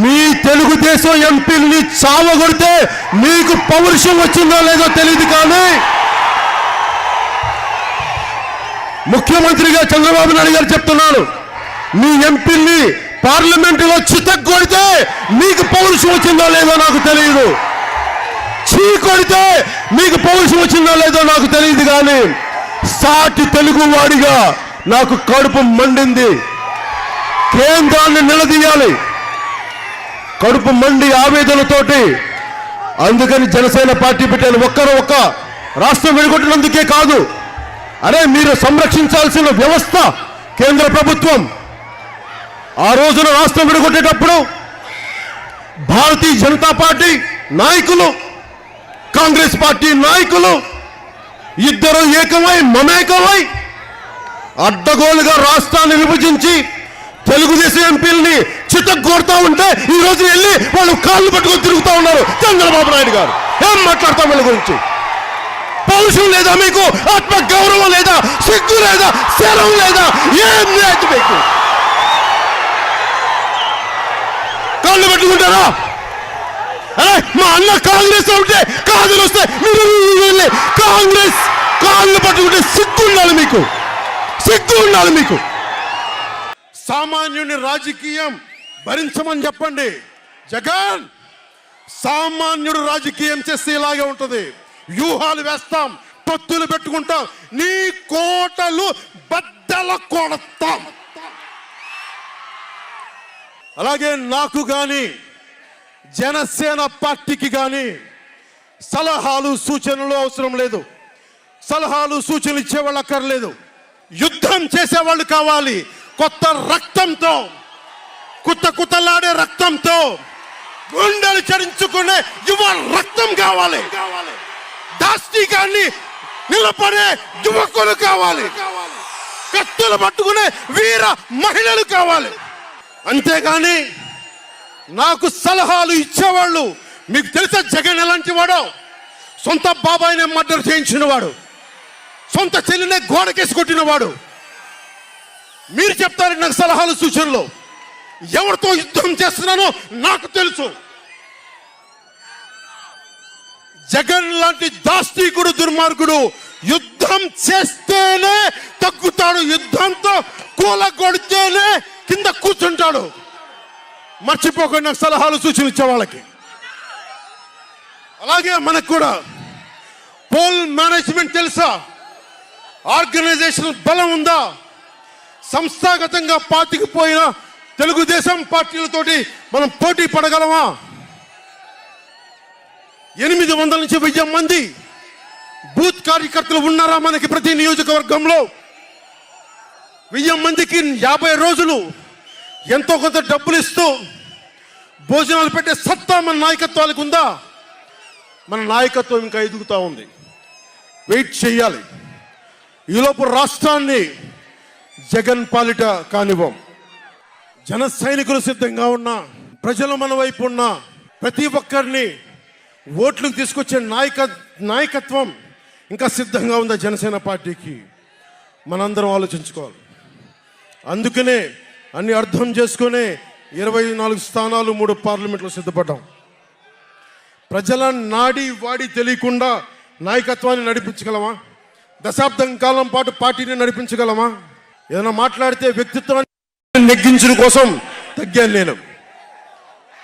మీ తెలుగుదేశం ఎంపీని చావగొడితే మీకు పౌరుషం వచ్చిందో లేదో తెలియదు, కానీ ముఖ్యమంత్రిగా చంద్రబాబు నాయుడు గారు చెప్తున్నాను, మీ ఎంపీని పార్లమెంటులో చితగ్గొడితే మీకు పౌరుషం వచ్చిందో లేదో నాకు తెలియదు, చీ కొడితే మీకు పౌరుషం వచ్చిందో లేదో నాకు తెలియదు, కానీ సాటి తెలుగువాడిగా నాకు కడుపు మండింది. కేంద్రాన్ని నిలదీయాలి, కడుపు మండి ఆవేదనతోటి. అందుకని జనసేన పార్టీ పెట్టాను. ఒక్క రాష్ట్రం విడగొట్టినందుకే కాదు, అరే మీరు సంరక్షించాల్సిన వ్యవస్థ కేంద్ర ప్రభుత్వం. ఆ రోజున రాష్ట్రం విడగొట్టేటప్పుడు భారతీయ జనతా పార్టీ నాయకులు, కాంగ్రెస్ పార్టీ నాయకులు ఇద్దరు ఏకమై మమేకమై అడ్డగోలుగా రాష్ట్రాన్ని విభజించి తెలుగుదేశం ఎంపీలని చితగ్గొడతా ఉంటే ఈ రోజు వెళ్ళి వాళ్ళు కాళ్ళు పట్టుకొని తిరుగుతూ ఉన్నారు చంద్రబాబు నాయుడు గారు. ఏం మాట్లాడతాం వీళ్ళ గురించి? పౌరుషం లేదా మీకు? ఆత్మ గౌరవం లేదా? సిగ్గు లేదా? శరం లేదా? ఏం లేదు మీకు? కాళ్ళు పట్టుకుంటారా? అరే మా అన్న కాంగ్రెస్ ఉంటే కాదులు వస్తే మీరు కాంగ్రెస్ కాళ్ళు పట్టుకుంటే సిగ్గు ఉండాలి మీకు, సిగ్గు ఉండాలి మీకు. సామాన్యుని రాజకీయం భరించమని చెప్పండి. జగన్ సామాన్యుడు రాజకీయం చేస్తే ఇలాగే ఉంటది. వ్యూహాలు వేస్తాం, పత్తులు పెట్టుకుంటాం, నీ కోటలు బద్దల కొడతాం. అలాగే నాకు గాని జనసేన పార్టీకి గాని సలహాలు సూచనలు అవసరం లేదు. సలహాలు సూచనలు ఇచ్చేవాళ్ళు అక్కర్లేదు. యుద్ధం చేసేవాళ్ళు కావాలి. కొత్త రక్తంతో, కుత్తలాడే రక్తంతో, గుండెలు చరించుకునే యువ రక్తం కావాలి. దాష్టికాన్ని నిలబడే యువకులు కావాలి. కత్తులు పట్టుకునే వీర మహిళలు కావాలి. అంతేగాని నాకు సలహాలు ఇచ్చేవాళ్ళు, మీకు తెలుసా జగన్ ఎలాంటి వాడో? సొంత బాబాయినే మర్డర్ చేయించిన వాడు, సొంత చెల్లినే గోడకేసి కొట్టిన వాడు. మీరు చెప్తారు నాకు సలహాలు సూచనలు. ఎవరితో యుద్ధం చేస్తున్నానో నాకు తెలుసు. జగన్ లాంటి దాష్టీకుడు, దుర్మార్గుడు యుద్ధం చేస్తేనే తగ్గుతాడు, యుద్ధంతో కూలగొడితేనే కింద కూర్చుంటాడు. మర్చిపోకుండా నాకు సలహాలు సూచనలు ఇచ్చే వాళ్ళకి. అలాగే మనకు కూడా పోల్ మేనేజ్మెంట్ తెలుసా? ఆర్గనైజేషన్ బలం ఉందా? సంస్థాగతంగా పాతికిపోయిన తెలుగుదేశం పార్టీలతోటి మనం పోటీ పడగలమా? 800 నుంచి 1000 మంది బూత్ కార్యకర్తలు ఉన్నారా మనకి ప్రతి నియోజకవర్గంలో? 1000 మందికి 50 రోజులు ఎంతో కొంత డబ్బులు ఇస్తూ భోజనాలు పెట్టే సత్తా మన నాయకత్వాలకు ఉందా? మన నాయకత్వం ఇంకా ఎదుగుతూ ఉంది. వెయిట్ చేయాలి. ఈలోపు రాష్ట్రాన్ని జగన్ పాలిట కానివ్వం. జన సైనికులు సిద్ధంగా ఉన్నా, ప్రజలు మన వైపు ఉన్నా, ప్రతి ఒక్కరిని ఓట్లకు తీసుకొచ్చే నాయకత్వం ఇంకా సిద్ధంగా ఉందా జనసేన పార్టీకి? మనందరం ఆలోచించుకోవాలి. అందుకనే అన్ని అర్థం చేసుకునే 24 స్థానాలు 3 పార్లమెంట్లో సిద్ధపడ్డాం. ప్రజల నాడి వాడి తెలియకుండా నాయకత్వాన్ని నడిపించగలమా? దశాబ్దం కాలం పాటు పార్టీని నడిపించగలమా? ఏదైనా మాట్లాడితే వ్యక్తిత్వాన్ని నెగ్గించడం కోసం తగ్గాను నేను.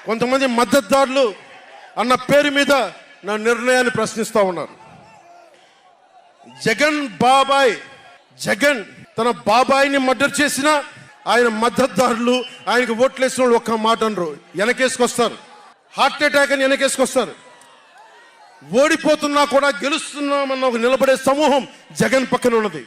కొంతమంది మద్దతుదారులు అన్న పేరు మీద నా నిర్ణయాన్ని ప్రశ్నిస్తూ ఉన్నారు. జగన్ తన బాబాయిని మర్డర్ చేసిన ఆయన మద్దతుదారులు, ఆయనకు ఓట్లేసిన వాళ్ళు ఒక్క మాట అనరు, వెనకేసుకొస్తారు. హార్ట్ అటాక్ అని వెనకేసుకొస్తారు. ఓడిపోతున్నా కూడా గెలుస్తున్నామన్న ఒక నిలబడే సమూహం జగన్ పక్కన ఉన్నది.